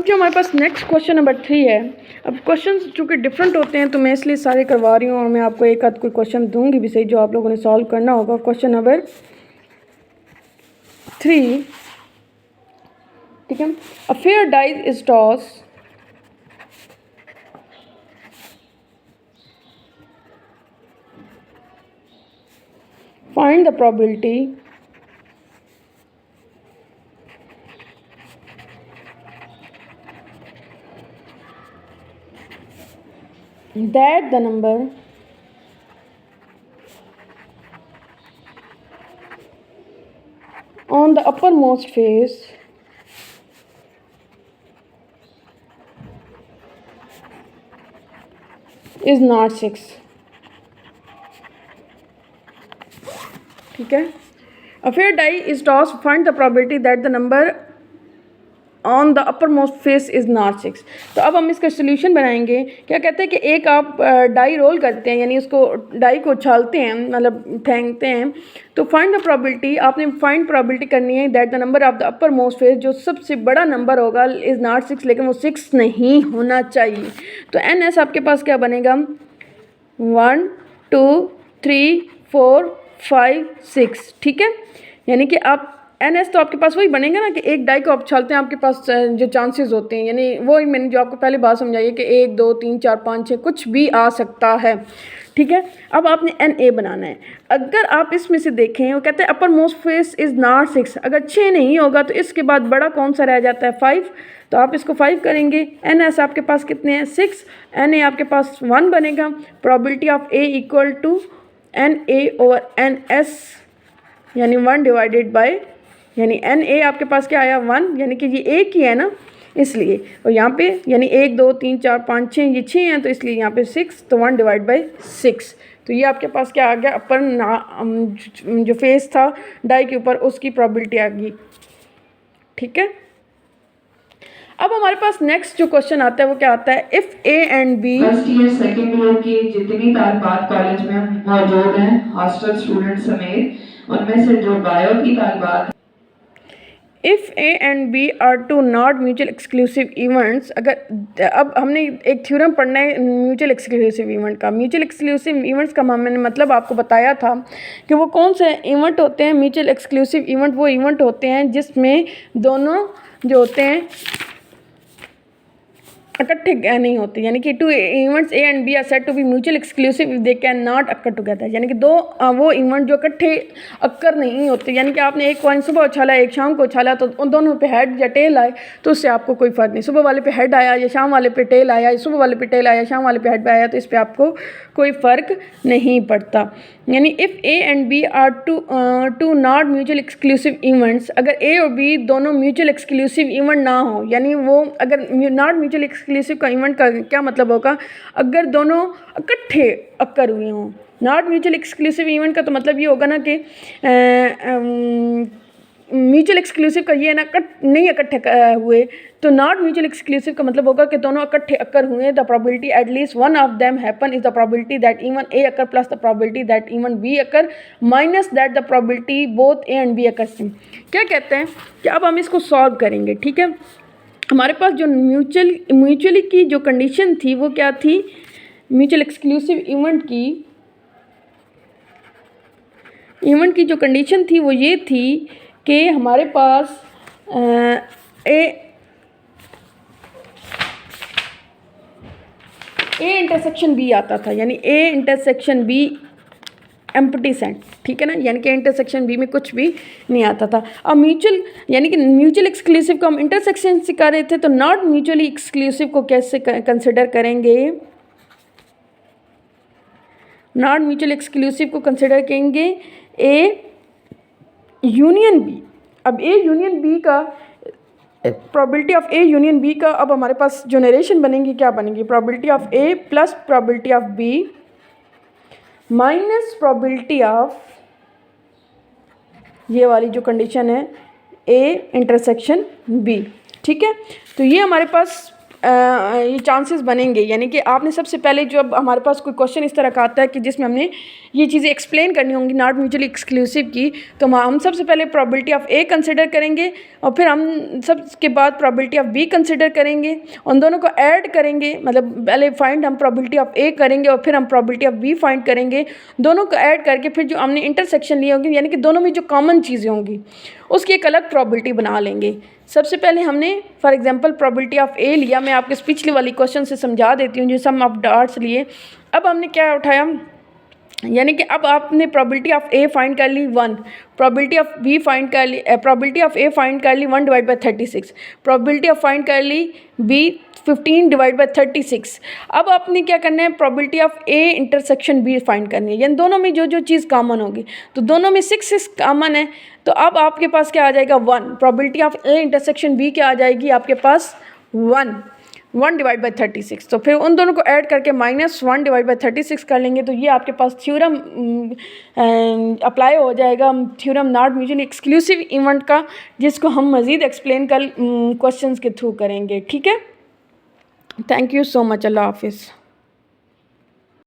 जो हमारे पास next question number 3 है। अब क्वेश्चन चूँकि डिफरेंट होते हैं तो मैं इसलिए सारे करवा रही हूँ और मैं आपको एक आध कोई क्वेश्चन दूंगी भी सही जो आप लोगों ने सॉल्व करना होगा। क्वेश्चन नंबर 3, ठीक है। A fair dice is toss find the probability that the number on the uppermost face is not 6, ठीक है। A fair die is tossed, find the probability that the number on the upper most face is not 6। तो अब हम इसका solution बनाएंगे। क्या कहते हैं कि एक आप डाई रोल करते हैं, यानी उसको डाई को उछालते हैं, मतलब फेंकते हैं। तो फाइंड द प्रोबेबिलिटी, आपने फाइंड प्रोबेबिलिटी करनी है that the number of the upper most face, जो सबसे बड़ा नंबर होगा, इज़ नॉट 6, लेकिन वो 6 नहीं होना चाहिए। तो एन एस आपके पास क्या बनेगा, 1 2 3 4 5 6, ठीक है। यानी कि आप एन एस तो आपके पास वही बनेगा ना कि एक डाई को आप उछालते हैं, आपके पास जो चांसेस होते हैं, यानी वो मैंने जो आपको पहले बात समझाई है कि 1 2 3 4 5 6 कुछ भी आ सकता है, ठीक है। अब आपने एन ए बनाना है। अगर आप इसमें से देखें, वो कहते हैं upper most face is not 6, अगर 6 नहीं होगा तो इसके बाद बड़ा कौन सा रह जाता है, 5। तो आप इसको 5 करेंगे। एन एस आपके पास कितने हैं, 6। एन ए आपके पास 1 बनेगा। Probability of A equal to n A over n S, यानी 1 डिवाइडेड बाय, यानी एन ए आपके पास क्या आया, 1, यानी कि ये एक ही है ना इसलिए। और यहाँ पे यानी 1 2 3 4 5 6, ये 6 हैं तो इसलिए यहाँ पे 6, तो 1 डिवाइड बाई 6। तो ये आपके पास क्या आ गया, अपर जो फेस था डाई के ऊपर उसकी प्रोबेबिलिटी आ गई, ठीक है। अब हमारे पास नेक्स्ट जो क्वेश्चन आता है वो क्या आता है, if A and B, first year second year की जितनी तालिबात कॉलेज में मौजूद हैं हॉस्टल स्टूडेंट समेत, उनमें से जो बायो की तालिबात, if A and B are two not mutual exclusive events, अगर अब हमने एक थ्योरम पढ़ना है म्यूचुअल एक्सक्लूसिव इवेंट का। म्यूचुअल एक्सक्लूसिव इवेंट्स का मैंने मतलब आपको बताया था कि वो कौन से इवेंट होते हैं। म्यूचुअल एक्सक्लूसिव इवेंट वो इवेंट होते हैं जिसमें दोनों जो होते हैं इकट्ठे नहीं होते, यानी कि two events A and B are said to be mutual exclusive if they can not occur together, यानी कि दो वो इवेंट जो इकट्ठे अक्कर नहीं होते। यानी कि आपने एक कॉइन सुबह उछाला एक शाम को उछाला तो उन दोनों पे हेड या टेल आए तो उससे आपको कोई फ़र्क नहीं। सुबह वाले पे हेड आया या शाम वाले पे टेल आया, या सुबह वाले पे टेल आया शाम वाले पे हेड आया, तो इस पर आपको कोई फ़र्क नहीं पड़ता। यानी if A and B are two not mutual exclusive events, अगर ए और बी दोनों म्यूचुअल एक्सक्लूसिव इवेंट ना हो, यानी वो अगर नॉट म्यूचुअल एक्सक्लूसिव का इवेंट का क्या मतलब होगा, अगर दोनों इकट्ठे अक्कर हुए हों। नॉट म्यूचुअल एक्सक्लूसिव इवेंट का तो मतलब ये होगा ना कि म्यूचुअल एक्सक्लूसिव का ये ना नहीं इकट्ठे हुए, तो नॉट म्यूचुअल एक्सक्लूसिव का मतलब होगा कि दोनों इकट्ठे अक्कर हुए। The probability at least one of them happen is the probability that even a occur plus the probability that even be occur minus that the probability both A and be occur. क्या कहते हैं कि अब हम इसको solve करेंगे, ठीक है। हमारे पास जो म्यूचुअली की जो कंडीशन थी वो क्या थी, म्यूचुअल एक्सक्लूसिव इवेंट की जो कंडीशन थी वो ये थी कि हमारे पास ए इंटरसेक्शन बी आता था, यानी ए इंटरसेक्शन बी एम्प्टी सेट, ठीक है ना, यानी कि इंटरसेक्शन बी में कुछ भी नहीं आता था। अब म्यूचुअल यानी कि म्यूचुअल एक्सक्लूसिव को हम इंटरसेक्शन से कर रहे थे, तो नॉट म्यूचुअली एक्सक्लूसिव को कैसे कंसिडर करेंगे, नॉट म्यूचुअल एक्सक्लूसिव को कंसिडर करेंगे ए यूनियन बी। अब ए यूनियन बी का probability of A union B का अब हमारे पास जो नरेशन बनेगी क्या बनेगी, probability of A plus probability of B minus probability of ये वाली जो कंडीशन है ए इंटरसेक्शन बी, ठीक है। तो ये हमारे पास ये चांसेस बनेंगे, यानी कि आपने सबसे पहले जब हमारे पास कोई क्वेश्चन इस तरह का आता है कि जिसमें हमने ये चीज़ें एक्सप्लेन करनी होंगी नॉट म्यूचुअली एक्सक्लूसिव की, तो हम सबसे पहले प्रोबेबिलिटी ऑफ ए कंसिडर करेंगे और फिर हम सबके बाद प्रोबेबिलिटी ऑफ बी कंसिडर करेंगे, उन दोनों को ऐड करेंगे, मतलब पहले फाइंड हम प्रोबेबिलिटी ऑफ ए करेंगे और फिर हम प्रोबेबिलिटी ऑफ बी फाइंड करेंगे, दोनों को ऐड करके फिर जो हमने इंटरसेक्शन लिए होंगे यानी कि दोनों में जो कॉमन चीज़ें होंगी उसकी एक अलग प्रोबेबिलिटी बना लेंगे। सबसे पहले हमने फॉर एग्जांपल प्रोबेबिलिटी ऑफ ए लिया, मैं आपके पिछली वाली क्वेश्चन से समझा देती हूँ जो सम ऑफ डॉट्स लिए। अब हमने क्या उठाया, यानी कि अब आपने प्रोबेबिलिटी ऑफ ए फाइंड कर ली 1, प्रोबेबिलिटी ऑफ बी फाइंड कर ली, प्रोबेबिलिटी ऑफ ए फाइंड कर ली 1/36, प्रोबेबिलिटी ऑफ फाइंड कर ली बी 15/36। अब आपने क्या करना है, probability of A intersection B find करनी है, यानी दोनों में जो जो चीज़ कॉमन होगी, तो दोनों में 6 कॉमन है, तो अब आपके पास क्या आ जाएगा 1, probability of A intersection B क्या आ जाएगी आपके पास 1/36। तो फिर उन दोनों को ऐड करके -1/36 कर लेंगे, तो ये आपके पास थ्योरम अप्लाई हो जाएगा, theorem not mutually exclusive event का, जिसको हम मज़ीद एक्सप्लेन कल क्वेश्चंस के थ्रू करेंगे। ठीक है, थैंक यू सो मच, अल्लाह हाफिज़।